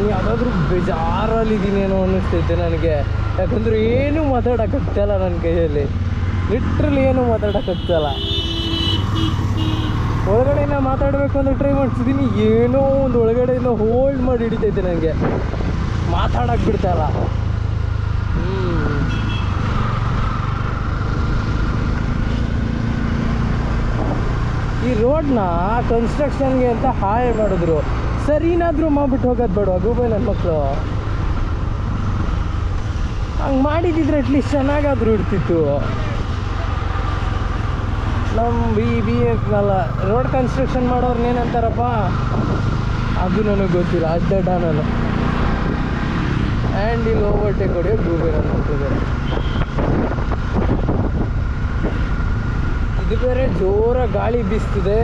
ನಾನು ಯಾವುದಾದ್ರೂ ಬೇಜಾರಲ್ಲಿದ್ದೀನೇನೋ ಅನ್ನಿಸ್ತೈತೆ ನನಗೆ. ಯಾಕಂದರೆ ಏನೂ ಮಾತಾಡೋಕ್ಕಾಗ್ತಾಯಿಲ್ಲ ನನ್ನ ಕೈಯಲ್ಲಿ, ಲಿಟ್ರಲಿ ಏನೂ ಮಾತಾಡೋಕ್ಕಾಗ್ತಾಯಿಲ್ಲ. ಒಳಗಡೆಯಿಂದ ಮಾತಾಡಬೇಕು ಅಂದರೆ ಟ್ರೈ ಮಾಡ್ತಿದ್ದೀನಿ, ಏನೋ ಒಂದು ಒಳಗಡೆಯಿಂದ ಹೋಲ್ಡ್ ಮಾಡಿ ಹಿಡಿತೈತೆ ನನಗೆ, ಮಾತಾಡೋಕ್ಕೆ ಬಿಡ್ತಾಯಿಲ್ಲ. ಈ ರೋಡ್ನ ಕನ್ಸ್ಟ್ರಕ್ಷನ್ಗೆ ಅಂತ ಹಾಳು ಮಾಡಿದ್ರು, ಸರಿನಾದರೂ ಮಾಡ್ಬಿಟ್ಟು ಹೋಗೋದು ಬೇಡ ಗೂಬೈ ನನ್ನ ಮಕ್ಕಳು. ಹಂಗೆ ಮಾಡಿದ್ದಿದ್ರೆ ಅಟ್ಲೀಸ್ಟ್ ಚೆನ್ನಾಗಾದರೂ ಇರ್ತಿತ್ತು. ನಮ್ಮ ಅಲ್ಲ ರೋಡ್ ಕನ್ಸ್ಟ್ರಕ್ಷನ್ ಮಾಡೋರ್ನ ಏನಂತಾರಪ್ಪ ಅದು ನನಗೆ ಗೊತ್ತಿಲ್ಲ, ಅಡ್ಡ ನಾನು. ಆ್ಯಂಡ್ ಇಲ್ಲಿ ಓವರ್ಟೇಕ್ ಹೊಡೆಯೋ ಗೂಬೆ ನನ್ನ ಮಕ್ಕಳು. ಇದು ಬೇರೆ ಜೋರ ಗಾಳಿ ಬೀಸ್ತಿದೆ.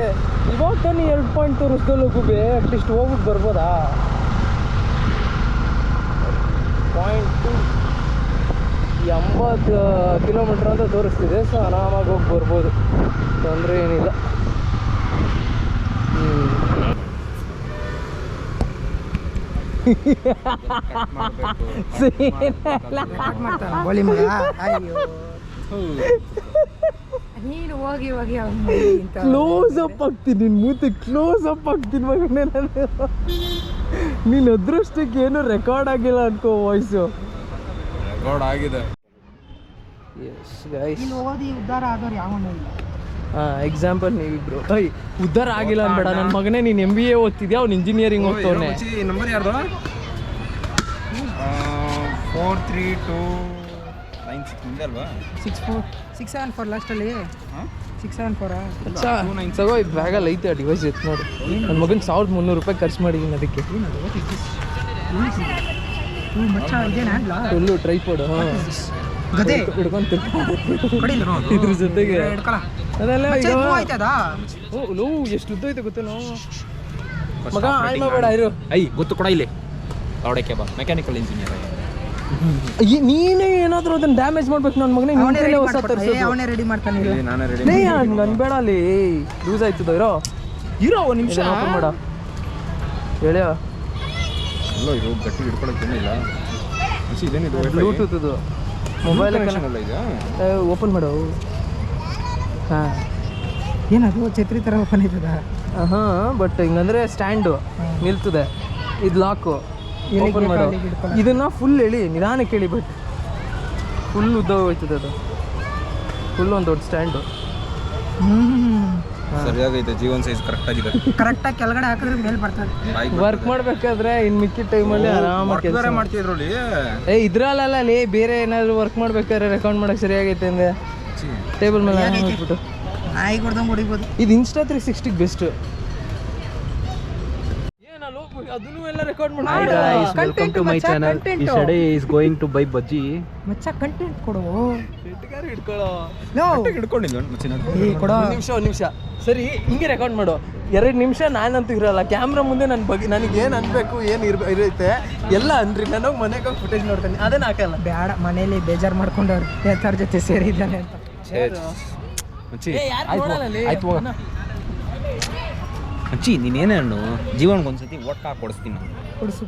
ಇವಾಗ ತಾನೇ 2 ಪಾಯಿಂಟ್ ತೋರಿಸ್ದಲ್ಲ ಗೂಬೆ, ಅಟ್ಲೀಸ್ಟ್ ಹೋಗ್ಬಿಟ್ಟು ಬರ್ಬೋದಾ? 80 ಕಿಲೋಮೀಟ್ರ್ ಅಂತ ತೋರಿಸ್ತಿದೆ. ಸೊ ಆರಾಮಾಗಿ ಹೋಗಿ ಬರ್ಬೋದು, ತೊಂದರೆ ಏನಿಲ್ಲ. ನೀನು ಹೋಗಿ ಹೋಗಿ ಕ್ಲೋಸ್ ಅಪ್ ಆಗ್ತೀನಿ, ನಿನ್ನ ಮೂತಿ ಕ್ಲೋಸ್ ಅಪ್ ಆಗ್ತೀನಿ ಮಗನೇ ನಾನು. ನೀನು ಅದೃಷ್ಟಕ್ಕೆ ಏನೂ ರೆಕಾರ್ಡ್ ಆಗಿಲ್ಲ ಅನ್ಕೋ, ವಾಯ್ಸು ರೆಕಾರ್ಡ್ ಆಗಿದೆ. ಎಸ್ ಗೈಸ್, ಓದಿ ಉದ್ಧಾರ ಆದವ್ರು ಯಾವನೂ ಇಲ್ಲ. ಎಕ್ಸಾಂಪಲ್ ನೀವಿಬ್ರು. ಉದ್ಧಾರ ಆಗಿಲ್ಲ ಅನ್ಬೇಡ ನನ್ನ ಮಗನೇ, ನೀನು MBA ಓದ್ತಿದ್ಯಾ, ಅವ್ನು ಇಂಜಿನಿಯರಿಂಗ್ ಓದ್ತವನೆ. ನಂಬರ್ ಯಾರ್ದು? 4329 ಅಲ್ವಾ? 674 ಲಾಸ್ಟಲ್ಲಿ 674. ತಗೋ, ಇದು ಬ್ಯಾಗಲ್ಲಿ ಐತೆ ಆ ಡಿವೈಸ್ ಎತ್ತು ನೋಡಿ. ನನ್ನ ಮಗನ 1300 ರೂಪಾಯಿ ಖರ್ಚು ಮಾಡಿದ್ದೀನಿ ಅದಕ್ಕೆ. ಫುಲ್ಲು ಟ್ರೈಪೋಡ್ ಹಿಡ್ಕೊಂತ ಇದ್ರ ಜೊತೆಗೆ ಅದೆಲ್ಲ. ನೋವು ಎಷ್ಟು ಉದ್ದ ಐತೆ ಗೊತ್ತೇನೋ ಮಗ, ಹಾಳು ಮಾಡಬೇಡ ಇರು. ಗೊತ್ತು ಕೊಡ ಇಲ್ಲಿ ಅವಡಕ್ಕೆ ಬಾ, ಮೆಕ್ಯಾನಿಕಲ್ ಇಂಜಿನಿಯರ್. ನೀನೇ ಏನಾದರೂ ಅದನ್ನ ಡ್ಯಾಮೇಜ್ ಮಾಡ್ಬೇಕು ನನ್ನ ಮಗನೇ. ಹೊಸ ಅವನೇ ರೆಡಿ ಮಾಡ್ತಾನೆ. ನನ್ ಬೇಡ, ಅಲ್ಲಿ ಲೂಸ್ ಆಯ್ತದ. ಇರೋ ಒಂದು ನಿಮಿಷ ಓಪನ್ ಮಾಡ ಹೇಳ. ಅಲ್ಲೋ ಇದು ಗಟ್ಟಿ ಹಿಡ್ಕೊಳಕ್ಕೆ ಇಲ್ಲ. ಇದೇನಿದು? ಬ್ಲೂಟೂತ್ ಇದು, ಮೊಬೈಲ್ ಓಪನ್ ಮಾಡು. ಹಾಂ, ಏನದು ಛತ್ರಿ ಥರ ಓಪನ್ ಆಯ್ತದ? ಹಾಂ, ಬಟ್ ಹಿಂಗಂದ್ರೆ ಸ್ಟ್ಯಾಂಡು ನಿಲ್ತದೆ. ಇದು ಲಾಕು ಓಪನ್ ಮಾಡು. ಇದನ್ನ ಫುಲ್ ಹೇಳಿ ನಿಧಾನಕ್ಕೆ ಹೇಳಿ, ಬಟ್ ಫುಲ್ ಉದ್ದ ಹೋಯ್ತದೆ ಅದು. ಫುಲ್ ಒಂದು ದೊಡ್ಡ ಸ್ಟ್ಯಾಂಡು. ಸರಿಯಾಗೈತೆ, ಜೀವನ್ ಸೈಜ್ ಕರೆಕ್ಟ್ ಆಗಿದೆ. ಕರೆಕ್ಟಾಗಿ ಕೆಳಗಡೆ ಹಾಕಿದ್ರೆ ಮೇಲೆ ಬರ್ತದೆ. ವರ್ಕ್ ಮಾಡ್ಬೇಕಾದ್ರೆ ಇನ್ನು ಮಿಕ್ಕಿದ ಟೈಮಲ್ಲಿ ಆರಾಮಾಗಿ ಕೆಲಸ ಮಾಡ್ತಿದ್ರಲ್ಲಿ. ಇದ್ರಲ್ಲ ಬೇರೆ ಏನಾದ್ರು ವರ್ಕ್ ಮಾಡ್ಬೇಕಾದ್ರೆ ರೆಕಾರ್ಡ್ ಮಾಡಕ್ಕೆ ಸರಿಯಾಗೈತೆ ಅಂದ್ರೆ ಟೇಬಲ್ ಮೇಲೆ ಹಾಕ್ಬಿಟ್ಟು ನಾಯಿ ಕೊಡ್ದಂಗೆ ಹೊಡಿಬೋದು. ಇದು Insta 360 ಬೆಸ್ಟ್. ಅದನ್ನು ಎಲ್ಲ ರೆಕಾರ್ಡ್ ಮಾಡಿ. Hi guys, welcome to my channel. Ishade is going to buy bajji. ಮಚ್ಚ ಕಂಟೆಂಟ್ ಕೊಡು. ಸೆಟ್ಗಾರು ಹಿಡ್ಕೊಳ್ಳೋ. ಹಿಡ್ಕೊಂಡಿಲ್ಲ ಕೊಡು. ಒಂದು ನಿಮಿಷ ಸರಿ, ಹಿಂಗೆ ರೆಕಾರ್ಡ್ ಮಾಡು. 2 ನಿಮಿಷ ನಾನಂತೂ ಇರಲ್ಲ ಕ್ಯಾಮ್ರಾ ಮುಂದೆ. ನನ್ನ ಬಗ್ಗೆ ನನಗೆ ಏನು ಅನ್ಬೇಕು, ಏನು ಇರುತ್ತೆ ಎಲ್ಲ ಅನ್ರಿ. ನಾನು ಮನೆಗೆ ಹೋಗಿ ಫುಟೇಜ್ ನೋಡ್ತೀನಿ, ಅದೇನು ಹಾಕಲ್ಲ. ಬೇಡ, ಮನೇಲಿ ಬೇಜಾರು ಮಾಡ್ಕೊಂಡವ್ರು ಯಾರ ಜೊತೆ ಸೇರಿದ್ದಾನೆ ಅಂತ. ಅಚ್ಚಿ ನೀನೇನು ಹಣ್ಣು ಜೀವನಕ್ಕೆ ಒಂದ್ಸತಿ ಒಟ್ಟು ಹಾಕಿ ಕೊಡಿಸ್ತೀನಿ. ಕೊಡಿಸು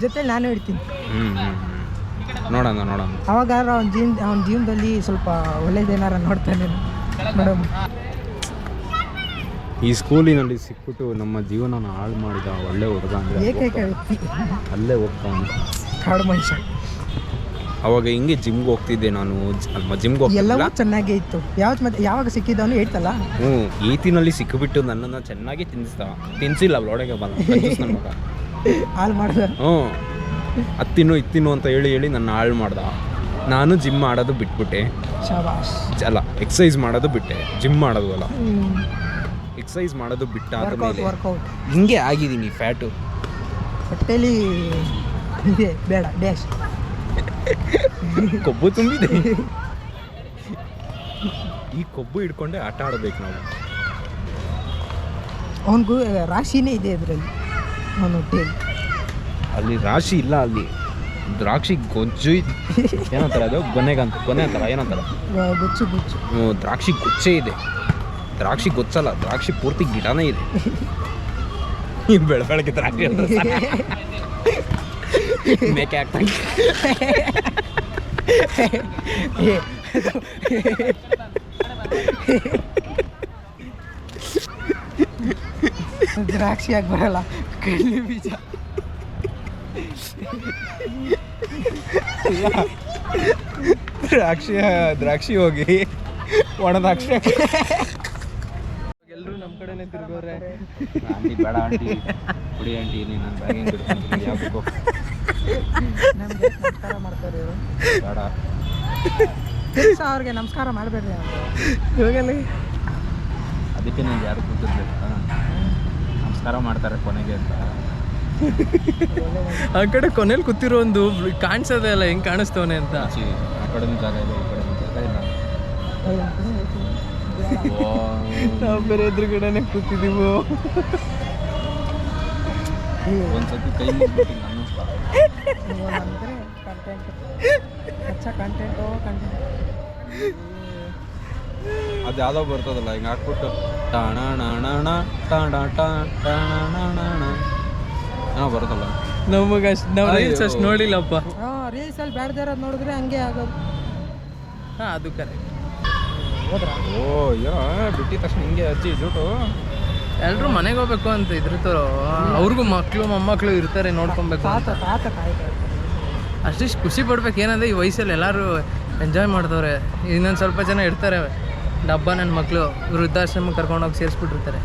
ಜೊತೆ ನಾನು ಇಡ್ತೀನಿ. ನೋಡೋಣ ಅವಾಗ ಅವ್ನ ಜೀವನದಲ್ಲಿ ಸ್ವಲ್ಪ ಒಳ್ಳೇದೇನಾರ ನೋಡ್ತಾನೆ ಮೇಡಮ್. ಈ ಸ್ಕೂಲಿನಲ್ಲಿ ಸಿಕ್ಬಿಟ್ಟು ನಮ್ಮ ಜೀವನನ ಹಾಳು ಮಾಡಿದ ಒಳ್ಳೆ ಹುಡುಗ ಅಂದರೆ ಏಕೈಕ ವ್ಯಕ್ತಿ ಅಲ್ಲೇ ಹೋಗ್ತಾನೆ, ಕಾಡು ಮನುಷ್ಯ. ಅವಾಗ ಹಿಂಗೆ ಜಿಮ್ಗೆ ಹೋಗ್ತಿದ್ದೆ ನಾನು. ಜಿಮ್ಗೆ ಎಲ್ಲವೂ ಚೆನ್ನಾಗೇ ಇತ್ತು. ಯಾವಾಗ ಸಿಕ್ಕಿದ್ದವನು ಹೇಳ್ತಲ್ಲ. ಈತಿನಲ್ಲಿ ಸಿಕ್ಕಿಬಿಟ್ಟು ನನ್ನನ್ನು ಚೆನ್ನಾಗಿ ತಿನ್ಸಿಲ್ಲ ಒಳಗೆ ಬಲ್ಲ ನನ್ನ ಮಗ ಹಾಳು ಮಾಡ್ದ. ಇತ್ತಿನ್ನು ಅಂತ ಹೇಳಿ ನನ್ನ ಹಾಳು ಮಾಡ್ದ. ನಾನು ಜಿಮ್ ಮಾಡೋದು ಬಿಟ್ಬಿಟ್ಟೆ. ಶಾಬಾಷ್. ಅಲ್ಲ, ಎಕ್ಸಸೈಸ್ ಮಾಡೋದು ಬಿಟ್ಟೆ, ಜಿಮ್ ಮಾಡೋದು ಅಲ್ಲ. ಎಕ್ಸಸೈಸ್ ಮಾಡೋದು ಬಿಟ್ಟಾದ ಮೇಲೆ ಹಿಂಗೆ ಆಗಿದ್ದೀನಿ. ಫ್ಯಾಟು ಹೊಟ್ಟೆಲಿ ಇದೆ, ಬೇಡ ಡ್ಯಾಶ್ ಕೊಬ್ಬು ತುಂಬಿದೆ. ಈ ಕೊಬ್ಬು ಹಿಡ್ಕೊಂಡೆ ಆಟ ಆಡಬೇಕು ನಾವು. ಅವನಿಗೂ ರಾಶಿನೇ ಇದೆ ಅದರಲ್ಲಿ, ಅವನ ಹೊಟ್ಟೆಯಲ್ಲಿ. ಅಲ್ಲಿ ರಾಶಿ ಇಲ್ಲ, ಅಲ್ಲಿ ದ್ರಾಕ್ಷಿ ಗೊಜ್ಜು ಏನಂತಾರ ಅದು, ಗೊನೆ ಅಂತಾರ ಏನಂತಾರ, ಗುಚ್ಚು. ದ್ರಾಕ್ಷಿ ಗುಚ್ಚೆ ಇದೆ. ದ್ರಾಕ್ಷಿ ಗೊಚ್ಚಲ್ಲ, ದ್ರಾಕ್ಷಿ ಪೂರ್ತಿ ಗಿಡನೇ ಇದೆ. ಬೆಳಗ್ಗೆ ದ್ರಾಕ್ಷಿ ಮೇಕೆ ಆಗ್ತಂಗೆ ದ್ರಾಕ್ಷಿ ಆಗಿ ಬರಲ್ಲ, ಕಡ್ಲಿ ಬೀಜ. ದ್ರಾಕ್ಷಿ ಹೋಗಿ ಒಣ ದ್ರಾಕ್ಷಿ ಎಲ್ಲರೂ ನಮ್ಮ ಕಡೆನೇ ತಿರ್ಗೋರೆ. ಆಂಟಿ ಬೇಡ ಆಂಟಿ ಕುಡಿ ಆಂಟಿ ನೀನು ನನ್ನ ಬ್ಯಾಗಿಂಗ್ ಬಿಡ್ತೀನಿ ಯಾಕೋ ನಮ್ಗೆ ನಮಸ್ಕಾರ ಮಾಡ್ತಾರೆ ಇವರು. ಬೇಡ ಕೆಲಸ ಅವ್ರಿಗೆ ನಮಸ್ಕಾರ ಮಾಡಬೇಡ್ರಿ ಅವರು. ಇವಾಗಲ್ಲಿ ಅದಕ್ಕೆ ನಂಗೆ ಯಾರು ಕೂತಿರ್ಬೇಕು ನಮಸ್ಕಾರ ಮಾಡ್ತಾರೆ ಕೊನೆಗೆ ಅಂತ. ಆ ಕಡೆ ಕೊನೆಯಲ್ಲಿ ಕೂತಿರೋ ಒಂದು ಕಾಣಿಸೋದೇ ಅಲ್ಲ ಹೆಂಗೆ ಕಾಣಿಸ್ತವನೆ ಅಂತ. ಆ ಕಡೆನೂ ಜಾಗ ಇದೆ ಈ ಕಡೆನೂ ಜಾಗ ಇಲ್ಲ. ನಾವು ಬೇರೆ ಎದುರುಗಡೆನೆ ಕೂತಿದ್ದೀವಿ. ಒಂದ್ಸತಿ ಕೈ ಮುಗ್ಬಿಟ್ಟು ನಾನು ಅಂದರೆ ಕಂಟೆಂಟ್ ಹೆಚ್ಚ ಕಂಟೆಂಟು ಕಂಟೆಂಟ್. ಅದು ಯಾವುದೋ ಬರ್ತದಲ್ಲ ಹಿಂಗೆ ಹಾಕ್ಬಿಟ್ಟು ಟಾಣ ಹಾಂ ಬರುತ್ತಲ್ಲ. ನಮಗೆ ಅಷ್ಟು ನಾವು ರೀಲ್ಸ್ ಅಷ್ಟು ನೋಡಿಲ್ಲಪ್ಪ. ರೀಲ್ಸಲ್ಲಿ ಬ್ಯಾಡ್ದೇ ಇರೋದು ನೋಡಿದ್ರೆ ಹಂಗೆ ಆಗೋದು. ಹಾಂ ಅದು ಕರೆಕ್ಟ್. ಹೋದ್ರ ಓ ಯೋ ಬಿಟ್ಟಿದ ತಕ್ಷಣ ಹಿಂಗೆ ಹಚ್ಚಿ ಜೂಟು. ಎಲ್ಲರೂ ಮನೆಗೆ ಹೋಗ್ಬೇಕು ಅಂತ ಇದ್ರತಾರೋ, ಅವ್ರಿಗೂ ಮಕ್ಕಳು ಮೊಮ್ಮಕ್ಕಳು ಇರ್ತಾರೆ ನೋಡ್ಕೊಬೇಕು ಅಂತ. ತಾತ ಕಾಯ್ತಾ ಇರ್ತಾರೆ. ಅಷ್ಟಿಷ್ಟು ಖುಷಿ ಪಡ್ಬೇಕು. ಏನಂದರೆ ಈ ವಯಸ್ಸಲ್ಲಿ ಎಲ್ಲರೂ ಎಂಜಾಯ್ ಮಾಡ್ತವ್ರೆ. ಇನ್ನೊಂದು ಸ್ವಲ್ಪ ಜನ ಇರ್ತಾರೆ ಡಬ್ಬ ನನ್ನ ಮಕ್ಕಳು ವೃದ್ಧಾಶ್ರಮಕ್ಕೆ ಕರ್ಕೊಂಡೋಗಿ ಸೇರಿಸ್ಬಿಟ್ಟಿರ್ತಾರೆ.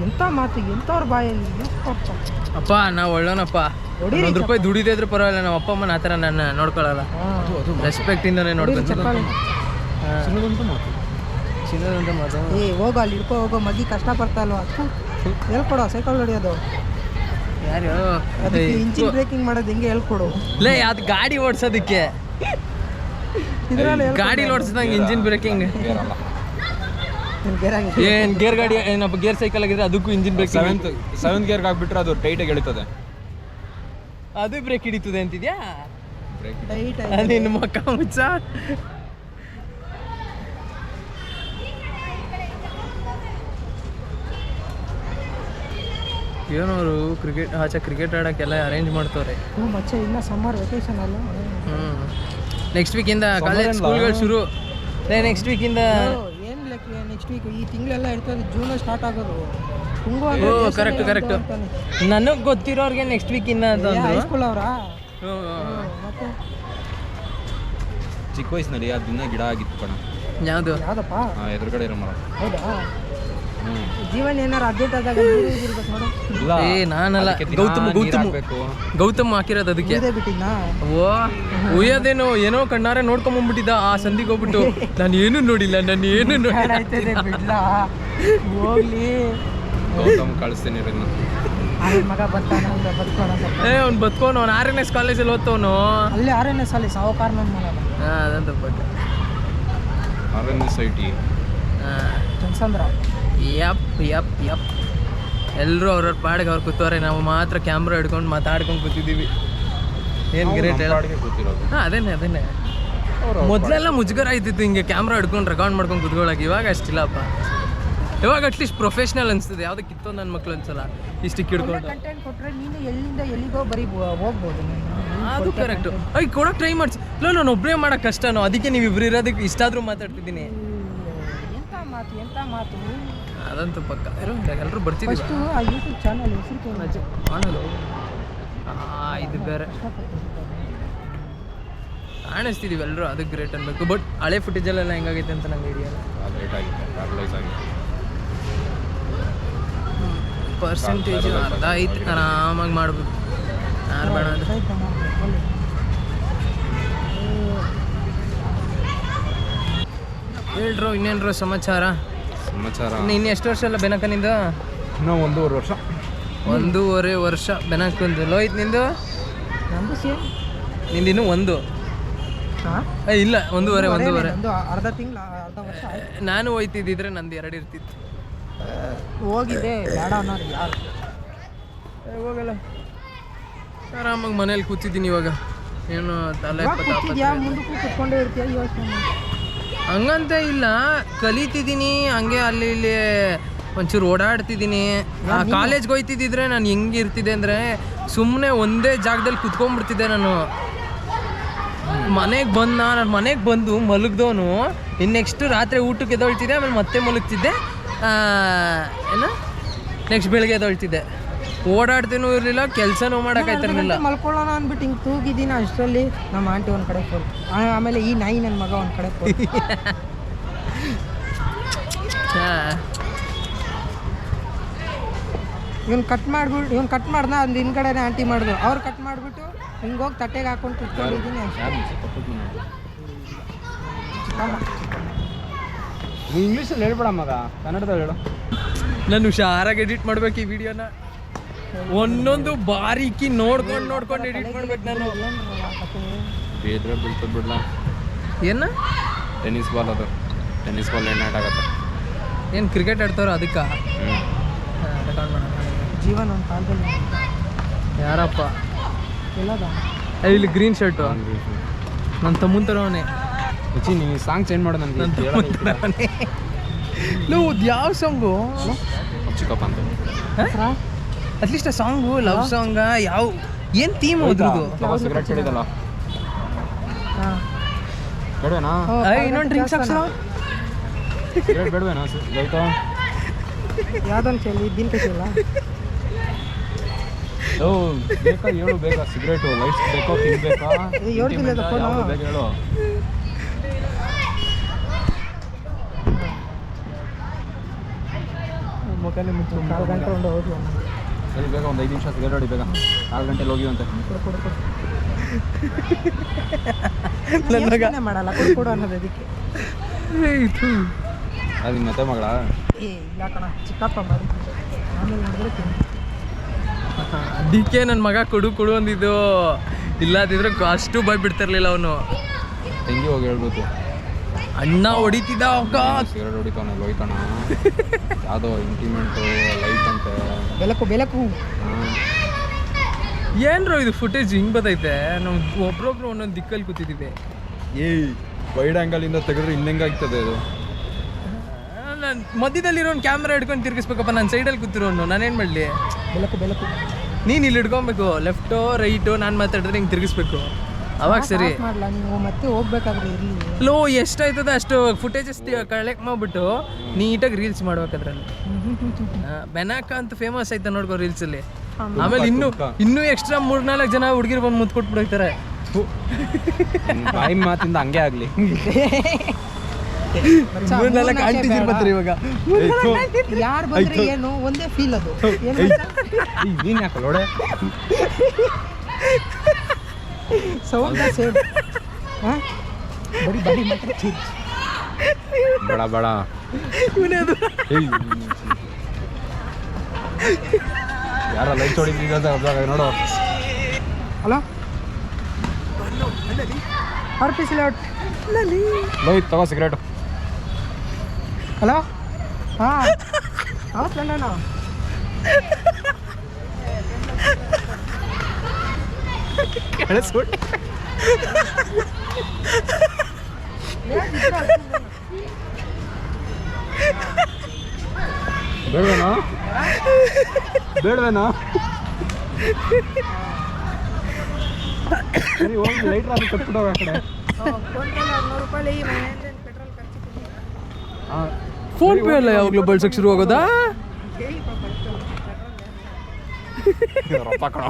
ಎಂಥ ಮಾತಿಗೆ ಎಂಥವ್ರ ಬಾಯಲ್ಲಿ ಎಷ್ಟು ಅಪ್ಪ ನಾವು ಒಳ್ಳೋನಪ್ಪ, ಒಂದು ರೂಪಾಯಿ ದುಡಿದೇ ಇದ್ರೂ ಪರವಾಗಿಲ್ಲ, ನಮ್ಮ ಅಪ್ಪ ಅಮ್ಮನ ಆ ಥರ ನನ್ನ ನೋಡ್ಕೊಳ್ಳಲ್ಲ. ರೆಸ್ಪೆಕ್ಟಿಂದನೇ ನೋಡ್ಬೇಕು. ಚಿನ್ನದಂತ ಮಾತು. ಹೋಗೋ ಅಲ್ಲಿ ಹಿಡ್ಕೊ ಹೋಗೋ ಮಗಿ ಕಷ್ಟ ಪಡ್ತಾ ಅಲ್ವಾ ಹೇಳ್ಕೊಡೋ ಸೈಕಲ್ ಹೊಡಿಯೋದು. ಯಾರು ಅದಕ್ಕೆ ಇಂಜಿನ್ ಬ್ರೇಕಿಂಗ್ ಮಾಡೋದು ಹೆಂಗೆ ಹೇಳ್ಕೊಡು. ಲೇ ಅದು ಗಾಡಿ ಓಡಿಸೋದಕ್ಕೆ, ಇದರಲ್ಲಿ ಗಾಡಿ ಓಡಿಸಿದಂಗೆ ಇಂಜಿನ್ ಬ್ರೇಕಿಂಗ್ ಗೇರ್ ಏನು ಗೇರ್ ಗಾಡಿ ಏನಪ್ಪ ಗೇರ್ ಸೈಕಲ್ ಆಗಿದ್ರೆ ಅದಕ್ಕೂ ಇಂಜಿನ್ ಬ್ರೇಕ್. ಸೆವೆಂತ್ ಗೇರ್ಗೆ ಹಾಕ್ಬಿಟ್ರೆ ಅದು ಟೈಟಾಗಿ ಎಳಿತದೆ. ಅದು ಬ್ರೇಕ್ ಹಿಡಿತದೆ ಅಂತಿದ್ಯಾ? ಟೈಟ್ ನಿನ್ನ ಮಕ್ಕ ಮುಚ್ಚ. ಏನವರು ಕ್ರಿಕೆಟ್ ಆಡೋಕ್ಕೆಲ್ಲ ಅರೇಂಜ್ ಮಾಡ್ತವ್ರೆ. ಮಚ್ಚ ಇನ್ನ ಸಮ್ಮರ್ ವೆಕೇಶನ್ ಅಲ್ಲ. ನೆಕ್ಸ್ಟ್ ವೀಕಿಂದ ಕಾಲೇಜ್ ಸ್ಕೂಲ್ಗಳು ಶುರು. ನೆಕ್ಸ್ಟ್ ವೀಕಿಂದ ಏನು ಲೆಕ್ಕ ನೆಕ್ಸ್ಟ್ ವೀಕ್ ಈ ತಿಂಗಳೆಲ್ಲ ಇರ್ತದೆ. ಜೂನ್ ಸ್ಟಾರ್ಟ್ ಆಗೋದು. ಕರೆಕ್ಟ್. ನನಗೆ ಗೊತ್ತಿರೋರಿಗೆ ನೆಕ್ಸ್ಟ್ ವೀಕಿಂದ ಅಂತ ಹೈಸ್ಕೂಲ್ ಅವರಾ? ಮತ್ತೆ ಚಿಕ್ಕ ವಯಸ್ಸಿನಲ್ಲಿ ಅದು ದಿನ ಗಿಡ ಆಗಿತ್ತು ಕಣ. ಯಾವುದು ಯಾವ್ದಪ್ಪ? ಎದುರುಗಡೆ ಇರೋ ಮರ. ಹೌದಾ? ಜೀವನ ಏನಾರು ಅರ್ಜೆಂಟ್ ಆದಾಗ ಇರ್ಬೇಕು ನೋಡು. ನಾನಲ್ಲ, ಗೌತಮ್ ಹಾಕಿರೋದು ಅದಕ್ಕೆ. ಬಿಟ್ಟಿದ್ನಾ? ಓ ಉಯ್ಯೋದೇನೋ ಏನೋ ಕಣ್ಣಾರೆ ನೋಡ್ಕೊಂಬಂದ್ಬಿಟ್ಟಿದ್ದ ಆ ಸಂದಿಗೆ ಹೋಗ್ಬಿಟ್ಟು. ನಾನು ಏನು ನೋಡಿಲ್ಲ, ನಾನು ಏನು ಬಿಡ್ಲಾ ಹೋಗ್ಲಿ. ಗೌತಮ್ ಕಳಿಸ್ತೀನಿ ಮಗ ಬರ್ತಾನ ಬದುಕೋಣ. ಅವ್ನು ಬದುಕೋನು. ಅವ್ನು RNS ಕಾಲೇಜಲ್ಲಿ ಓದ್ತವನು. ಅಲ್ಲಿ RNS ಅಲ್ಲಿ ಸಾವುಕಾರ ನನ್ನ ಮಗ. ಹಾಂ ಅದಂತ ಬಟ್ RNS IT ಚಂದ್ರ. ಯಪ್ ಎಲ್ಲರೂ ಅವ್ರವ್ರ ಪಾಡಿಗೆ ಅವ್ರು ಕೂತವ್ರೆ. ನಾವು ಮಾತ್ರ ಕ್ಯಾಮ್ರಾ ಹಿಡ್ಕೊಂಡು ಮಾತಾಡ್ಕೊಂಡು ಕೂತಿದ್ದೀವಿ. ಏನು ಗ್ರೇಟ್ ಹೇಳ. ಹಾಂ ಅದೇನೆ ಮೊದಲೆಲ್ಲ ಮುಜುಗರ ಆಯ್ತಿತ್ತು ಹಿಂಗೆ ಕ್ಯಾಮ್ರಾ ಹಿಡ್ಕೊಂಡು ರೆಕಾರ್ಡ್ ಮಾಡ್ಕೊಂಡು ಕೂತ್ಕೊಳ್ಳೋಕೆ. ಇವಾಗ ಅಷ್ಟಿಲ್ಲಪ್ಪ. ಇವಾಗ ಅಟ್ಲೀಸ್ಟ್ ಪ್ರೊಫೆಷ್ನಲ್ ಅನಿಸ್ತದೆ. ಯಾವುದಕ್ಕೆ ಕಿತ್ತೋ ನನ್ನ ಮಕ್ಳು ಅನ್ಸಲ್ಲ ಇಷ್ಟಕ್ಕೆ ಹಿಡ್ಕೊಂಡು. ಕಂಟೆಂಟ್ ಕೊಟ್ಟರೆ ನೀನು ಎಲ್ಲಿಂದ ಎಲ್ಲಿಗೋ ಬರೀ ಹೋಗ್ಬೋದು. ಅದು ಕರೆಕ್ಟು. ಅಯ್ಯ ಕೊಡೋಕೆ ಟ್ರೈ ಮಾಡಿಸಿ. ನಾನು ಒಬ್ಬರೇ ಮಾಡೋಕೆ ಕಷ್ಟನೋ, ಅದಕ್ಕೆ ನೀವು ಇಬ್ಬರು ಇರೋದಕ್ಕೆ ಇಷ್ಟಾದರೂ ಮಾತಾಡ್ತಿದ್ದೀನಿ. ಎಂಥ ಮಾತು ಅದಂತೂ ಪಕ್ಕ. ಎಲ್ಲರೂ ಬರ್ತಿದ್ದೀವಿ. ಫಸ್ಟು ಆ ಯೂಟ್ಯೂಬ್ ಚಾನಲ್ ಹೆಸರು ಮಾಡಲು ಇದು ಬೇರೆ ಕಾಣಿಸ್ತಿದ್ದೀವಿ ಎಲ್ಲರೂ. ಅದಕ್ಕೆ ಗ್ರೇಟ್ ಅನ್ಬೇಕು. ಬಟ್ ಹಳೆ ಫುಟೇಜಲ್ಲೆಲ್ಲ ಹೆಂಗಾಗೈತೆ ಅಂತ ನಂಗೆ ಐಡಿಯಾ ಇಲ್ಲ. ಪರ್ಸೆಂಟೇಜ್ ಅರ್ಧ ಐತೆ, ಆರಾಮಾಗಿ ಮಾಡ್ಬೋದು. ಯಾರು ಬೇಡ ಅಂದರೆ ಹೇಳ್ರು. ಇನ್ನೇನ್ರು ಸಮಾಚಾರ? ಇನ್ನು ಎಷ್ಟು ವರ್ಷ ಅಲ್ಲ ಬೆನಕನಿಂದ? ಇನ್ನೂ 1.5 ವರ್ಷ. 1.5 ವರ್ಷ ಬೆನಕಂದು. ಲೋಹಿತ್ ನಿಂದು? ನಮ್ಮದು ಸೇಮ್. ನಿಂದು ಇನ್ನೂ 1? ಇಲ್ಲ 1.5 ಅರ್ಧ ತಿಂಗಳು ಅರ್ಧ ವರ್ಷ. ನಾನು ಹೋಯ್ತಿದ್ದಿದ್ರೆ ನಂದು 2 ಇರ್ತಿತ್ತು. ಹೋಗಿದೆ ಬೇಡ ಅನ್ನೋರು ಯಾರು ಹೋಗಲ್ಲ. ಆರಾಮಾಗಿ ಮನೇಲಿ ಕೂತಿದ್ದೀನಿ ಇವಾಗ. ಏನು ತಲೆ ಮುಂದಕ್ಕೂ ಕುತ್ಕೊಂಡೇ ಇರ್ತೀಯ ಯೋಚನೆ. ಹಂಗಂತ ಇಲ್ಲ, ಕಲಿತಿದ್ದೀನಿ ಹಂಗೆ ಅಲ್ಲಿ ಇಲ್ಲಿ ಒಂಚೂರು ಓಡಾಡ್ತಿದ್ದೀನಿ. ಕಾಲೇಜ್ಗೆ ಹೋಯ್ತಿದ್ದಿದ್ರೆ ನಾನು ಹೆಂಗೆ ಇರ್ತಿದ್ದೆ ಅಂದರೆ ಸುಮ್ಮನೆ ಒಂದೇ ಜಾಗದಲ್ಲಿ ಕುತ್ಕೊಂಡ್ಬಿಡ್ತಿದ್ದೆ ನಾನು. ನಾನು ಮನೆಗೆ ಬಂದು ಮಲಗ್ದವನು ಇನ್ನು ನೆಕ್ಸ್ಟ್ ರಾತ್ರಿ ಊಟಕ್ಕೆ ಎದ್ದೊಳ್ತಿದ್ದೆ, ಆಮೇಲೆ ಮತ್ತೆ ಮಲಗ್ತಿದ್ದೆ. ಏನು ನೆಕ್ಸ್ಟ್ ಬೆಳಗ್ಗೆ ಎದ್ದೊಳ್ತಿದ್ದೆ. ಓಡಾಡ್ತೇನೂ ಇರಲಿಲ್ಲ, ಕೆಲಸನೂ ಮಾಡೋಕ್ಕಾಯ್ತಿರ್ಲಿಲ್ಲ. ಮಲ್ಕೊಳ್ಳೋಣ ಅಂದ್ಬಿಟ್ಟು ಹಿಂಗೆ ತೂಗಿದ್ದೀನಿ. ಅಷ್ಟರಲ್ಲಿ ನಮ್ಮ ಆಂಟಿ ಒಂದು ಕಡೆ ಫೋನ್, ಆಮೇಲೆ ಈ ನಾಯಿ ನನ್ನ ಮಗ ಒಂದು ಕಡೆ ಫೋನ್. ಇವ್ನು ಕಟ್ ಮಾಡ್ದ, ಅಲ್ಲಿ ಹಿಂದ್ಗಡೆನೆ ಆಂಟಿ ಮಾಡಿದ್ರು. ಅವ್ರು ಕಟ್ ಮಾಡಿಬಿಟ್ಟು ಹಿಂಗೋಗಿ ತಟ್ಟೆಗೆ ಹಾಕೊಂಡು ಕುತ್ಕೊಂಡಿದ್ದೀನಿ. ಇಂಗ್ಲೀಷಲ್ಲಿ ಹೇಳ್ಬೇಡ ಮಗ, ಕನ್ನಡದಲ್ಲಿ ಹೇಳು. ನಾನು ಹುಷಾರಾಗಿ ಎಡಿಟ್ ಮಾಡ್ಬೇಕು ಈ ವಿಡಿಯೋನ. ಒಂದೊಂದು ಬಾರೀಕಿ ನೋಡ್ಕೊಂಡು ಎಡಿಟ್ ಮಾಡ್ಬೇಕು ನಾನು. ಬೇದ್ರೆ ಬೀಳ್ತದ ಬಿಡ್ಲ. ಏನು ಟೆನ್ನಿಸ್ ಬಾಲ್ ಅದು, ಟೆನ್ನಿಸ್ ಬಾಲ್ ಎಣ್ಣೆ ಆಗತ್ತೆ. ಏನು ಕ್ರಿಕೆಟ್ ಆಡ್ತಾರೋ ಅದಕ್ಕೆ ರೆಕಾರ್ಡ್ ಮಾಡೋಣ. ಜೀವನ ಒಂದು ಕಾಲದಲ್ಲಿ ಯಾರಪ್ಪ ಎಲ್ಲದ ಇಲ್ಲಿ ಗ್ರೀನ್ ಶರ್ಟು ನನ್ನ ತಮ್ಮನ ಥರವನೇ. ನೀವು ಸಾಂಗ್ ಚೇಂಜ್ ಮಾಡು ನನಗೆ. ನೀವು ಯಾವ ಸಾಂಗು ಚಿಕ್ಕಪ್ಪ ಅಂತ ಅಟ್ಲೀಸ್ಟ್ ಆ ಸಾಂಗು ಲವ್ ಸಾಂಗ ಯಾವ ಏನು ಥೀಮ್ ಅದ್ರದ್ದು? ಸಿಗರೇಟ್ ಹೇಳಿದಲ್ಲ ಬೇಡವೇನಾ? ಇನ್ನೊಂದು ಡ್ರಿಂಕ್ಸ್ ಹಾಕ್ಸೋ. ಸಿಗರೇಟ್ ಬೇಡವೇನಾ? ಆಯ್ತಾ ಯಾವ್ದೊಂದು ಚೆಲ್ಲಿ ದಿನ ಕಟ್ಟಿಲ್ಲ. ಬೇಕಾ ಹೇಳು ಬೇಗ. ಸಿಗರೇಟು ಲೈಟ್ಸ್ ಬೇಕೋ ತಿನ್ಬೇಕಾ? ಬೇಗ ಹೇಳು. ಮುಖನೇ ಮುಚ್ಚು. 4 ಗಂಟೆ ಒಂದು ಹೋಗಿ ಸರಿ ಬೇಗ ಒಂದು 5 ನಿಮಿಷ ಸಿಗರೇಟ್ ಹೊಡಿ ಬೇಗ. 4 ಗಂಟೆಲಿ ಹೋಗಿವಂತೆ. ನನಗೆ ಮಾಡಲ್ಲ ಕೊಡು ಅನ್ನೋದು ಅದಕ್ಕೆ. ಅದು ಮತ್ತೆ ಮಗಳ ಇಲ್ಲ ಕಣ, ಚಿಕ್ಕಪ್ಪ ಮಾಡಿ ಆಮೇಲೆ ನೋಡಿದ್ರೆ ಅದಕ್ಕೆ ನನ್ನ ಮಗ ಕೊಡು ಅಂದಿದ್ದು. ಇಲ್ಲದಿದ್ರೆ ಅಷ್ಟು ಬಿಡ್ತಿರ್ಲಿಲ್ಲ ಅವನು. ತಂಗಿ ಹೋಗಿ ಹೇಳ್ಬೇಕು. ಅಣ್ಣ ಹೊಡಿತಿದ್ದ ಅವಾಗ. ಸಿಗರೇಟ್ ಹೊಡಿತಾನೆ ಹೋಯ್ತಾನ. ಯಾವುದೋ ಇಂಟಿಮೆಂಟು ಲೈಟ್ ಅಂತೆ, ಬೆಳಕು. ಏನ್ರೋ ಇದು ಫುಟೇಜ್ ಹಿಂಗೆ ಬರ್ತೈತೆ? ನಾವು ಒಬ್ರೊಬ್ರು ಒಂದೊಂದು ದಿಕ್ಕಲ್ಲಿ ಕೂತಿದ್ದೀವಿ. ವೈಡ್ ಆ್ಯಂಗಲಿಂದ ತೆಗೆದ್ರೆ ಇನ್ನೆಂಗಾಗ್ತದೆ ಅದು. ನಾನು ಮಧ್ಯದಲ್ಲಿರೋ ಒಂದು ಕ್ಯಾಮ್ರಾ ಹಿಡ್ಕೊಂಡು ತಿರ್ಗಿಸ್ಬೇಕಪ್ಪ. ನಾನು ಸೈಡಲ್ಲಿ ಕೂತಿರೋನು, ನಾನೇನು ಮಾಡಲಿ? ಬೆಳಕು ನೀನು ಇಲ್ಲಿ ಹಿಡ್ಕೊಬೇಕು. ಲೆಫ್ಟು ರೈಟು ನಾನು ಮಾತಾಡಿದ್ರೆ ಹಿಂಗೆ ತಿರ್ಗಿಸ್ಬೇಕು, ಅವಾಗ ಸರಿ. ಮಾಡಲ್ಲ ನೀವು ಮತ್ತೆ ಹೋಗ್ಬೇಕಾದ್ರೆ ಇರಲಿ. ಲೋ ಎಷ್ಟಾಯ್ತದ ಅಷ್ಟು ಫುಟೇಜಸ್ ಕಲೆಕ್ಟ್ ಮಾಡಿಬಿಟ್ಟು ನೀಟಾಗಿ ರೀಲ್ಸ್ ಮಾಡ್ಬೇಕದ್ರಲ್ಲಿ. ಬೆನಾಕ ಅಂತ ಫೇಮಸ್ ಆಯ್ತಾ ನೋಡ್ಕೋ ರೀಲ್ಸಲ್ಲಿ. ಆಮೇಲೆ ಇನ್ನೂ ಎಕ್ಸ್ಟ್ರಾ 3-4 ಜನ ಹುಡುಗಿರು ಬಂದು ಮುತ್ತು ಕೊಟ್ಬಿಡ್ತಾರೆ. ಬಾಯಿ ಮಾತಿಂದ ಹಂಗೆ ಆಗಲಿ. 3-4 ಆಂಟಿಜಿರ್ ಬರ್ತಾರೆ ಇವಾಗ. ಯಾರು ಬಂದ್ರೆ ಏನು ಒಂದೇ ಫೀಲ್ ಅದು. ನೀನು ಯಾಕೆ ನೋಡೆ ಸೌಂಡ್ ಸೇಮ್. ಬಡಿ ಮಾತ್ರ ಚೇಂಜ್. ಬೇಡ ಯಾರ ಲೈಟ್ ಹೊಡಿತಿದ್ದ ನೋಡು. ಹಲೋ ಲೋಹಿತ್ ತಗೋ ಸಿಗರೇಟು. ಹಲೋ ಹಾಂ ಹೌದು ಬೇಡವೇನಾ? ಸರಿ ಹೋಗಿ ಲೈಟ್ರ್ ಅದು ಕಟ್ಬಿಟ್ಟೋಗ ಆ ಕಡೆ. ಫೋನ್ ಪೇ ಅಲ್ಲ ಯಾವಾಗಲೂ ಬಳಸಕ್ಕೆ ಶುರು ಆಗೋದಾ? ರೊಕ್ಕ ಕಣ.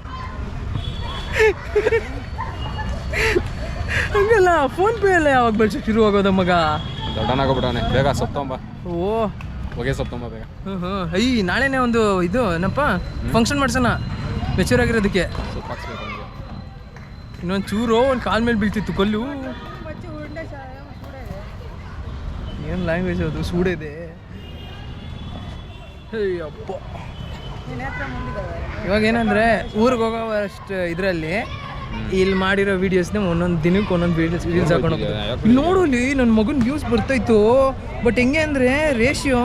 ಹಂಗಲ್ಲ, ಫೋನ್ ಪೇ ಅಲ್ಲ ಯಾವಾಗ ಬಳಸಕ್ಕೆ ಶುರು ಆಗೋದ ಮಗ? ದೊಡ್ಡನಾಗೋಗ್ಬಿಟ್ಟವನೆ. ಬೇಗ ಸೊಪ್ಪು ತೊಂಬ. ಓ ಹೊಗೆ ಸೊಪ್ಪು ತೊಂಬ ಬೇಗ. ನಾಳೆನೇ ಒಂದು ಇದು ಏನಪ್ಪ ಫಂಕ್ಷನ್ ಮಾಡ್ಸೋಣ ಮೆಚೂರ್ ಆಗಿರೋದಕ್ಕೆ. ಸೊಪ್ಪು ಹಾಕ್ಸ್ಬೇಕು ಅವನಿಗೆ. ಇನ್ನೊಂದು ಚೂರು ಒಂದು ಕಾಲ ಮೇಲೆ ಬೀಳ್ತಿತ್ತು ಕಲ್ಲು. ಏನು ಲ್ಯಾಂಗ್ವೇಜ್ ಅದು? ಸೂಡಿದೆ. ಅಪ್ಪ ಇವಾಗ ಏನಂದರೆ ಊರಿಗೆ ಹೋಗೋ ಅಷ್ಟು ಇದರಲ್ಲಿ ಇಲ್ಲಿ ಮಾಡಿರೋ ವೀಡಿಯೋಸ್ನ ಒಂದೊಂದು ದಿನಕ್ಕೆ ಒಂದೊಂದು ರೀಲ್ಸ್ ಹಾಕೊಂಡು ಹೋಗ್ತಾರೆ. ನೋಡಲಿ ನನ್ನ ಮಗನ ವ್ಯೂಸ್ ಬರ್ತಾಯಿತ್ತು. ಬಟ್ ಹೆಂಗೆ ಅಂದರೆ ರೇಷಿಯೋ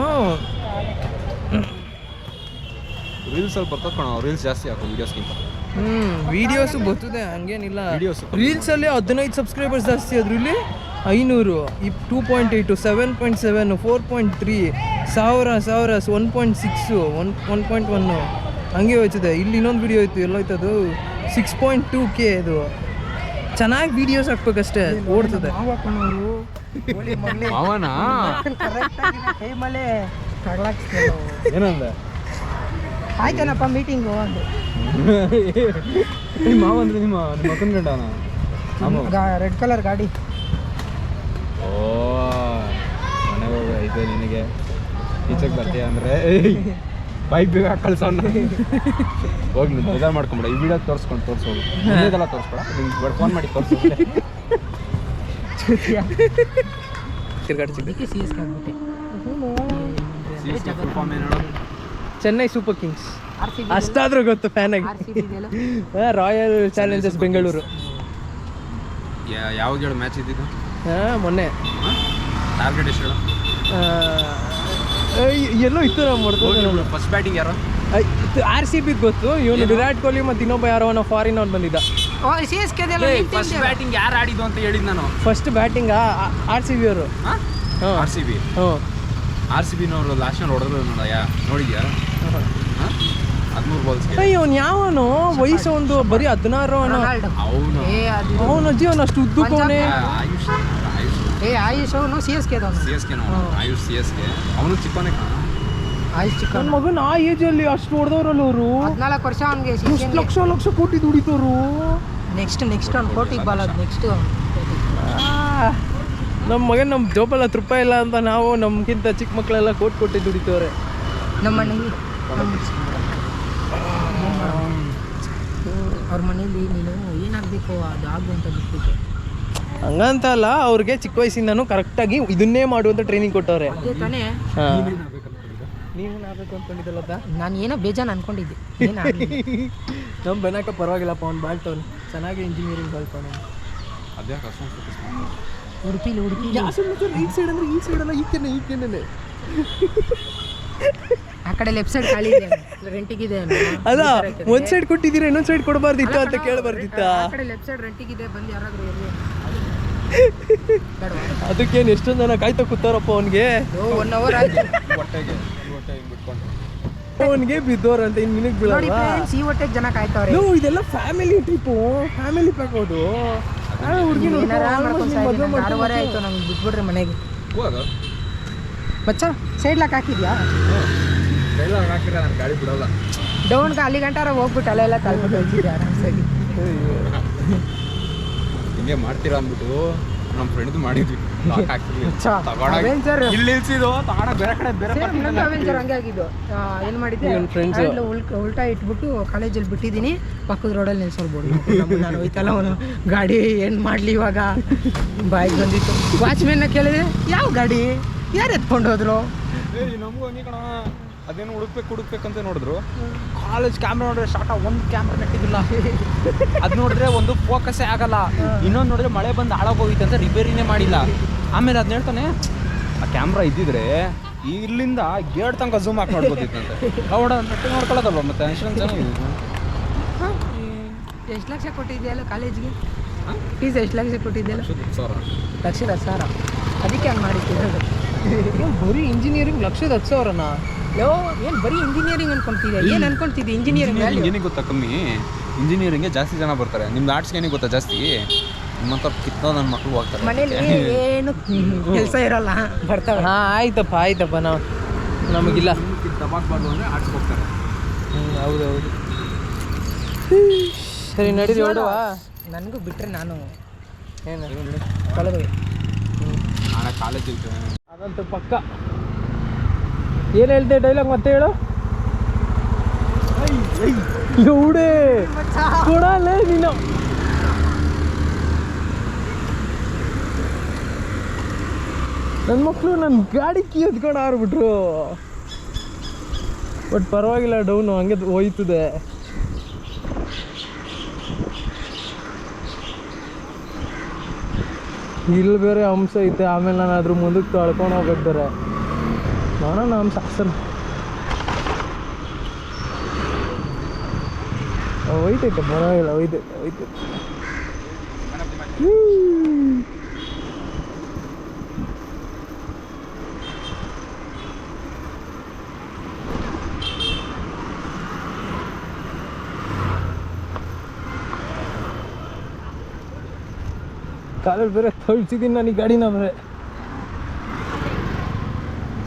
ರೀಲ್ಸಲ್ಲಿ ಬರ್ತದೆ ಕಣ. ರೀಲ್ಸ್ ಜಾಸ್ತಿ ಹಾಕೋ ವೀಡಿಯೋಸ್ಗಿಂತ. ವೀಡಿಯೋಸು ಬರ್ತದೆ ಹಂಗೇನಿಲ್ಲ. ವೀಡಿಯೋಸ್ ರೀಲ್ಸಲ್ಲಿ 15 ಸಬ್ಸ್ಕ್ರೈಬರ್ಸ್ ಜಾಸ್ತಿ ಅದ್ರಲ್ಲಿ. 500 2.8 7.7 4.3 1000 1.6 1.1 ಹಂಗೆ ಹೋಯ್ತದೆ. ಇಲ್ಲಿ ಇನ್ನೊಂದು ವಿಡಿಯೋ ಇತ್ತು, ಎಲ್ಲೋಯ್ತದು 6.2K. ಇದು ಚೆನ್ನಾಗಿ ವೀಡಿಯೋಸ್ ಹಾಕ್ಬೇಕಷ್ಟೇ, ಓಡ್ತದೆ. ಮಾವನಾ ಟೈಮಲ್ಲೇ ಏನಂದ ಆಯ್ತೇನಪ್ಪ ಮೀಟಿಂಗು ಅಂದು. ನಿಮ್ಮ ಮಾವ ಅಂದ್ರೆ ನಿಮ್ಮ ಮಕ್ಕನ ಗಂಡನ ರೆಡ್ ಕಲರ್ ಗಾಡಿ. ಓ ಮನೆಗೆ ಹೋಗ ಇದು ನಿನಗೆ ಈಚೆಗೆ ಬರ್ತೀಯ ಅಂದರೆ ಬೈಕ್ ಬೇಗ ಕಳ್ಸೋಣ. ಹೋಗಿ ನೀನು ಬೇಜಾರು ಮಾಡ್ಕೊಂಬಿಡ. ಈ ವಿಡಿಯೋ ತೋರಿಸ್ಬೋದು. ಇದೆಲ್ಲ ತೋರಿಸ್ಬೇಡ, ನಿಮ್ಗೆ ಫೋನ್ ಮಾಡಿ ತೋರಿಸ್ಬಿಟ್ಟೆ. ಚೆನ್ನೈ ಸೂಪರ್ ಕಿಂಗ್ಸ್ ಅಷ್ಟಾದ್ರೂ ಗೊತ್ತು ಫ್ಯಾನ್ ಆಗಿ. Royal Challengers Bengaluru. ಯಾವಾಗ ಹೇಳು ಮ್ಯಾಚ್ ಇದ್ದಿದ್ದು? ಮೊನ್ನೆ ಟಾರ್ಗೆಟ್ ಎಷ್ಟು ಹೇಳು? ಎಲ್ಲೋ ಇತ್ತು ನಾವು ಮಾಡ್ಬೋದು. ಫಸ್ಟ್ ಬ್ಯಾಟಿಂಗ್ ಯಾರು? RCB ಗೊತ್ತು. ಇವನು ವಿರಾಟ್ ಕೊಹ್ಲಿ ಮತ್ತು ಇನ್ನೊಬ್ಬ ಯಾರೋ ಫಾರಿನ್ ಅವ್ನು ಬಂದಿದ್ದ. ಫಸ್ಟ್ ಬ್ಯಾಟಿಂಗ್ ಯಾರು ಆಡಿದ್ದು ಅಂತ ಹೇಳಿದ್ದು ನಾನು. ಫಸ್ಟ್ ಬ್ಯಾಟಿಂಗ್ RCB ಅವರು. RCB ನವರು ಲಾಸ್ಟ್ ಇಯರ್ ಹೊಡೆದ್ರು ನೋಡಿದ್ಯಾ? 13 ಬಾಲ್ಸ್. ಅವನು ಯಾವನು ವಯಸ್ಸು ಒಂದು ಬರೀ 16 ಅವನು ಅಜ್ಜಿ ಅವನು ಅಷ್ಟು ಉದ್ದಕೋನೆ. ಆಯುಷ್ ಅವನು CSK ಆಯುಷ್ CSK ಅವನು ಚಿಕ್ಕವನೇ. ನನ್ನ ಮಗನ ಆ ಏಜಲ್ಲಿ ಅಷ್ಟು ಹೊಡೆದವ್ರಲ್ಲ ಅವರು. 14 ವರ್ಷ ಅವನಿಗೆ. ಎಷ್ಟು ಲಕ್ಷ ಕೋಟಿ ದುಡಿತವ್ರು. ನೆಕ್ಸ್ಟ್ ಅವ್ನು ಕೋಟಿಗೆ ಬಾಲೋದು. ನೆಕ್ಸ್ಟ್ ನಮ್ಮ ಮಗನ ನಮ್ಮ ಜೋಬಲ್ಲಿ 10 ರೂಪಾಯಿ ಇಲ್ಲ ಅಂತ ನಾವು ನಮ್ಗಿಂತ ಚಿಕ್ಕ ಮಕ್ಕಳೆಲ್ಲ ಕೋಟಿ ದುಡಿತವ್ರೆ. ನಮ್ಮ ಮನೇಲಿ ಅವ್ರ ಮನೇಲಿ ನೀನು ಏನಾಗಬೇಕು ಅದು ಆಗು ಅಂತ ಬಿಟ್ಬಿಟ್ಟು. ಹಂಗಂತ ಅಲ್ಲ, ಅವ್ರಿಗೆ ಚಿಕ್ಕ ವಯಸ್ಸಿಂದನೂ ಕರೆಕ್ಟಾಗಿ ಇದನ್ನೇ ಮಾಡುವಂತ ಟ್ರೈನಿಂಗ್ ಕೊಟ್ಟವ್ರೆ. ಅದೇ ತಾನೇ ನೀವೇನಾಗಬೇಕು ಅಂದ್ಕೊಂಡಿದ್ದಲ್ಲ? ನಾನು ಏನೋ ಬೇಜಾನ್ ಅನ್ಕೊಂಡಿದ್ದೆ. ನಮ್ಮ ಬೆನಕ ಪರವಾಗಿಲ್ಲಪ್ಪ, ಅವ್ನು ಬಾಳ್ತವ್ನು ಚೆನ್ನಾಗಿ ಇಂಜಿನಿಯರಿಂಗ್ ಬಾಳ್ತಾನೆ. ಅದೇ ಉಡುಪಿ ಈ ಸೈಡ್ ಅಂದ್ರೆ ಈ ಸೈಡ್ ಅಲ್ಲ, ಈಕೆನೆ ಆ ಕಡೆ ಲೆಫ್ಟ್ ಸೈಡ್ ಖಾಲಿ ಇದೆ, ರೆಂಟಿಗಿದೆ. ಅಲ್ಲ, ಒಂದ್ ಸೈಡ್ ಕೊಟ್ಟಿದ್ದೀರಾ, ಇನ್ನೊಂದ್ ಸೈಡ್ ಕೊಡಬಾರ್ದಿತ್ತ ಅಂತ ಕೇಳಬಾರ್ದಿತ್ತ? ಆ ಕಡೆ ಲೆಫ್ಟ್ ಸೈಡ್ ರೆಂಟಿಗಿದೆ, ಬಂದು ಯಾರಾದ್ರೂ ಇರ್ಲಿ. ಅದಕ್ಕೇನು ಎಷ್ಟೊಂದು ಜನ ಕಾಯ್ತಾ ಕೂತಾರಪ್ಪ ಅವನಿಗೆ. 1 hour ಆಯ್ತು ಅವನಿಗೆ ಬಿದ್ದೋರಂತ. ಇನ್ನು ನಿನಗೆ ಬೀಳಲ್ವಾ? ಈ ಹೊಟ್ಟೆಗೆ ಜನ ಕಾಯ್ತವ್ರೆ. ಇದೆಲ್ಲ ಫ್ಯಾಮಿಲಿ ಟ್ರಿಪ್ಪು, ಫ್ಯಾಮಿಲಿ ಪ್ಯಾಕ್. ಹೌದು, ಹುಡುಗಿ ಆಯ್ತು. ನಂಗೆ ಬಿಟ್ಬಿಡ್ರಿ ಮನೆಗೆ. ಮಚ್ಚ ಸೈಡ್ ಲಾಕ್ ಹಾಕಿದ್ಯಾ? ಗಾಡಿ ಬಿಡಲ್ಲ. ಡೌನ್ಗೆ ಅಲ್ಲಿ ಗಂಟಾರ ಹೋಗ್ಬಿಟ್ಟು ಅಲ್ಲೆಲ್ಲ ತಳ್ಬಿಟ್ಟು ಹೋಗ್ತಿದ್ದೆ ಆರಾಮ್ಸಾಗಿ. ಹಿಂಗೆ ಮಾಡ್ತೀರಾ ಅಂದ್ಬಿಟ್ಟು ನಮ್ಮ ಫ್ರೆಂಡ್ದು ಮಾಡಿದ್ವಿ. ಹಂಗೆ ಆಗಿದ್ದು. ಏನು ಮಾಡಿದ್ದೆ, ಉಲ್ಟಾ ಇಟ್ಬಿಟ್ಟು ಕಾಲೇಜಲ್ಲಿ ಬಿಟ್ಟಿದ್ದೀನಿ, ಪಕ್ಕದ ರೋಡಲ್ಲಿ ನಿಲ್ಸೋರ್ಬೋದು. ನಾನು ಹೋಯ್ತಲ್ಲ ಅವನು ಗಾಡಿ ಏನು ಮಾಡಲಿ ಇವಾಗ ಬಾಯಿಗೆ ಬಂದಿತ್ತು. ವಾಚ್ಮೆನ್ನ ಕೇಳಿದೆ, ಯಾವ ಗಾಡಿ ಯಾರು ಎತ್ಕೊಂಡು ಹೋದ್ರು? ನಮಗೂ ಹಂಗೆ ಕಣ. ಅದೇನು ಹುಡುಕ್ಬೇಕಂತ ನೋಡಿದ್ರು. ಕಾಲೇಜ್ ಕ್ಯಾಮ್ರಾ ನೋಡಿದ್ರೆ ಶಾರ್ಟ ಒಂದು ಕ್ಯಾಮ್ರಾ ನೆಟ್ಟಿದ್ದಿಲ್ಲ. ಅದು ನೋಡಿದ್ರೆ ಒಂದು ಫೋಕಸ್ಸೇ ಆಗಲ್ಲ. ಇನ್ನೊಂದು ನೋಡಿದ್ರೆ ಮಳೆ ಬಂದು ಹಾಳಾಗೋಗಿತ್ತು ಅಂತ ರಿಪೇರಿನೇ ಮಾಡಿಲ್ಲ. ಆಮೇಲೆ ಅದನ್ನ ಹೇಳ್ತಾನೆ, ಆ ಕ್ಯಾಮ್ರಾ ಇದ್ದಿದ್ರೆ ಇಲ್ಲಿಂದ ಗೇಟ್ ತನಕ ಝೂಮ್ ಹಾಕಿ ನೋಡ್ಬೋದಿತ್ತಂತೆ. ಅವಡ ನೆಟ್ಟಿಗೆ ನೋಡ್ಕೊಳ್ಳೋದಲ್ವ ಮತ್ತೆ ಅಷ್ಟೊಂದು ಚೆನ್ನಾಗಿದೆ. ಎಷ್ಟು ಲಕ್ಷ ಕೊಟ್ಟಿದ್ಯಲ್ಲ ಕಾಲೇಜ್ಗೆ? ಫೀಸ್ ಎಷ್ಟು ಲಕ್ಷ ಕೊಟ್ಟಿದ್ಯಲ್ಲ? 1,10,000. ಅದಕ್ಕೆ ಹಂಗೆ ಮಾಡಿಟ್ಟಿರೋದು. ಬರೀ ಇಂಜಿನಿಯರಿಂಗ್ 1,10,000? ಏನು ಬರೀ ಇಂಜಿನಿಯರಿಂಗ್ ಅನ್ಕೊಂತಿದ್ದೆ? ಏನು ಅನ್ಕೊಂತಿದ್ದೆ? ಇಂಜಿನಿಯರಿಂಗ್ ಏನಿಗೆ ಗೊತ್ತಾ ಕಮ್ಮಿ? ಇಂಜಿನಿಯರಿಂಗ್ಗೆ ಜಾಸ್ತಿ ಜನ ಬರ್ತಾರೆ. ನಿಮ್ದು ಆರ್ಟ್ಸ್ಗೆ ಏನಿಗೆ ಗೊತ್ತಾ ಜಾಸ್ತಿ? ನಿಮ್ಮಂತ ಕಿತ್ತ ನನ್ನ ಮಕ್ಕಳು ಹೋಗ್ತಾರೆ. ಮನೇಲಿ ಏನು ಕೆಲಸ ಇರಲ್ಲ, ಬರ್ತಾರೆ. ಆಯ್ತಪ್ಪ ನಾವು ನಮಗಿಲ್ಲ. ದಬಾಕ್ಬಾರ್ದು ಅಂದರೆ ಆರ್ಟ್ಸ್ಗೆ ಹೋಗ್ತಾರೆ. ಹೌದೌದು. ಸರಿ ನಡೀರಿ, ಹೊಡುವ. ನನಗೂ ಬಿಟ್ಟರೆ ನಾನು ಏನು ಕಳೆದು ನಾಳೆ ಕಾಲೇಜ್ ಇರ್ತೇನೆ ಅದಂತೂ ಪಕ್ಕ. ಏನು ಹೇಳ್ದೆ ಡೈಲಾಗ್ ಮತ್ತೆ ಹೇಳು. ಎವಡೆ ಕೊಡಲೇ ನೀನು. ನನ್ನ ಮಕ್ಕಳು ನನ್ನ ಗಾಡಿ ಕೀ ಎತ್ಕೊಂಡು ಆರ್ಬಿಟ್ರು. ಬಟ್ ಪರವಾಗಿಲ್ಲ, ಡೌನು ಹಂಗೆ ಹೋಯ್ತದೆ. ಇಲ್ಲಿ ಬೇರೆ ಅಂಶ ಐತೆ. ಆಮೇಲೆ ನಾನು ಅದ್ರ ಮುಂದಕ್ಕೆ ತಳ್ಕೊಂಡು ಹೋಗೋದು ಬೇರೆ. ನೋಡೋಣ ಅಂಶ ಅಸಲು ಹೋಯ್ತೈತೆ, ಪರವಾಗಿಲ್ಲ, ಹೋಯ್ತೈತೆ. ಕಾಲಲ್ಲಿ ಬೇರೆ ತಳ್ಸಿದ್ದೀನಿ ನಾನು ಈ ಗಾಡಿನ ಬೇರೆ.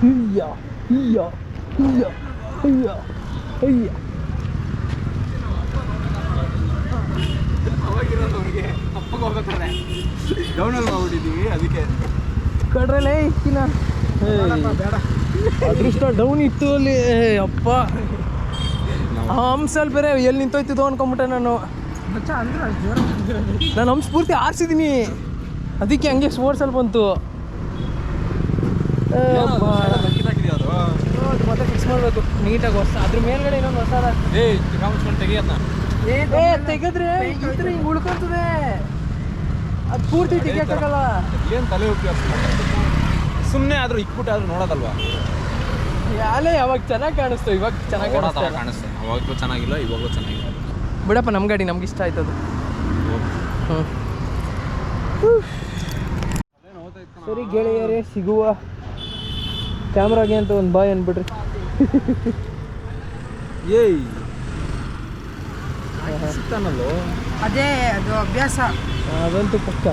ಅಯ್ಯ ಅಯ್ಯ ಅಯ್ಯ ಅಯ್ಯ ಅಯ್ಯ. ಡೌನಲ್ಲಿ ಮಾಡ್ಬಿಟ್ಟಿದ್ದೀವಿ ಅದಕ್ಕೆ ಕಡ್ರಲ್ಲೇ ಇಕ್ಕಿನ ಅದೃಷ್ಟ ಡೌನ್ ಇತ್ತು ಅಲ್ಲಿ. ಅಪ್ಪ ಹಂಸಲ್ಲಿ ಬೇರೆ ಎಲ್ಲಿ ನಿಂತೋಯ್ತಿದ್ದು ಅನ್ಕೊಂಬಿಟ್ಟೆ ನಾನು. ನಾನು ಹಂಸ ಪೂರ್ತಿ ಆರಿಸಿದ್ದೀನಿ, ಅದಕ್ಕೆ ಹಂಗೆ ಸ್ಪೋರ್ಟ್ಸಲ್ಲಿ ಬಂತು. ಮತ್ತೆ ಫಿಕ್ಸ್ ಮಾಡಬೇಕು ನೀಟಾಗಿ ಹೊಸ. ಅದ್ರ ಮೇಲ್ಗಡೆ ಇನ್ನೊಂದು ಹೊಸದ ತೆಗೆದ್ರೆ ಈ ಥರ ಹಿಂಗೆ ಉಳ್ಕೊತದೆ, ಅದು ಪೂರ್ತಿ ತೆಗಿಯೋಕ್ಕಾಗಲ್ಲ. ಏನು ತಲೆ ಉಪಯೋಗ ಸುಮ್ಮನೆ ಆದರೂ ಇಕ್ಬಿಟ್ಟಾದ್ರೂ ನೋಡೋದಲ್ವಾ. ಯಾಲೇ ಯಾವಾಗ ಚೆನ್ನಾಗಿ ಕಾಣಿಸ್ತು, ಇವಾಗ ಚೆನ್ನಾಗಿ ಕಾಣಿಸ್ತು. ಅವಾಗಲೂ ಚೆನ್ನಾಗಿಲ್ಲ, ಇವಾಗಲೂ ಚೆನ್ನಾಗಿಲ್ಲ. ಬಿಡಪ್ಪ, ನಮ್ಮ ಗಾಡಿ ನಮ್ಗೆ ಇಷ್ಟ ಆಯ್ತದು. ಸರಿ ಗೆಳೆಯರೇ, ಸಿಗುವ. ಕ್ಯಾಮ್ರಾಗೆ ಅಂತ ಒಂದು ಬಾಯ್ ಅಂದ್ಬಿಡ್ರಿ. ಏಯ್ ಸಿಗ್ತಾನಲ್ಲೋ, ಅದೇ ಅದು ಅಭ್ಯಾಸ. ಅದಂತೂ ಪಕ್ಕ.